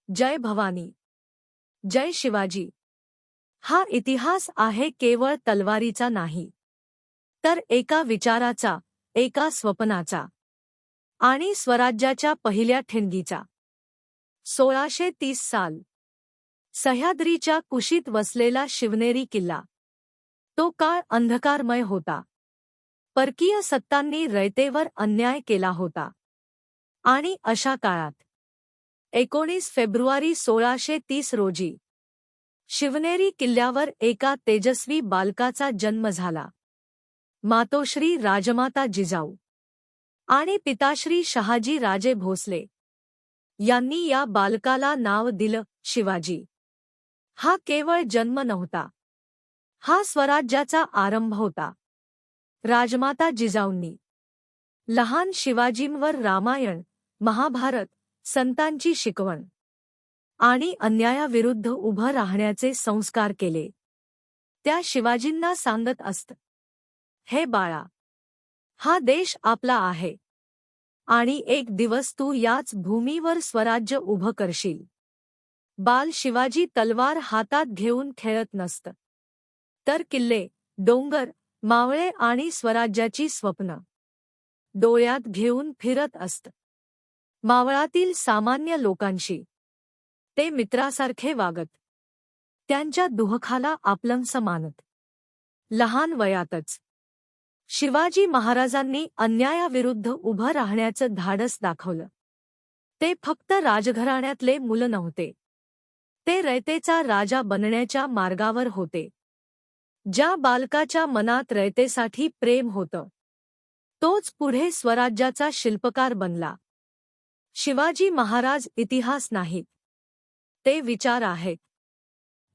जय भवानी, जय शिवाजी। हा इतिहास आहे केवळ तलवारीचा नाही, तर एका विचाराचा, एका स्वप्नाचा आणि स्वराज्याच्या पहिल्या ठिणगीचा। 1630 साल, सह्याद्रीच्या कुशीत वसलेला शिवनेरी किल्ला। तो काळ अंधकारमय होता। परकीय सत्तांनी रयतेवर अन्याय केला होता आणि अशा काळात 19 फेब्रुवारी 1630 रोजी शिवनेरी किल्ल्यावर एका तेजस्वी बालकाचा जन्म झाला। मातोश्री राजमाता जिजाऊ आणि पिताश्री शहाजी राजे भोसले यांनी या बालकाला नाव दिलं शिवाजी। हा केवळ जन्म नव्हता, हा स्वराज्याचा आरंभ होता। राजमाता जिजाऊंनी लहान शिवाजींवर रामायण, महाभारत, संतांची शिकवण आणि अन्यायाविरुद्ध उभं राहण्याचे संस्कार केले। त्या शिवाजींना सांगत असत, हे बाळा, हा देश आपला आहे आणि एक दिवस तू याच भूमीवर स्वराज्य उभं करशील। बाल शिवाजी तलवार हातात घेऊन खेळत नसत, तर किल्ले, डोंगर, मावळे आणि स्वराज्याची स्वप्न डोळ्यात घेऊन फिरत असत। मावळातील सामान्य लोकांशी ते मित्रासारखे वागत, त्यांच्या दुःखाला आपलंसं मानत। लहान वयातच शिवाजी महाराजांनी अन्यायाविरुद्ध उभं राहण्याचं धाडस दाखवलं। ते फक्त राजघराण्यातले मुलं नव्हते, ते रयतेचा राजा बनण्याच्या मार्गावर होते। ज्या बालकाच्या मनात रयतेसाठी प्रेम होतं, तोच पुढे स्वराज्याचा शिल्पकार बनला। शिवाजी महाराज इतिहास नाहीत, ते विचार आहेत,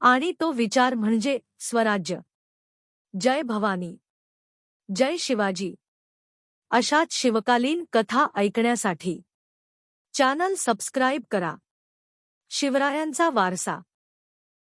आणि तो विचार म्हणजे स्वराज्य। जय भवानी, जय शिवाजी। अशाच शिवकालीन कथा ऐकण्यासाठी चॅनल सबस्क्राइब करा। शिवरायांचा वारसा।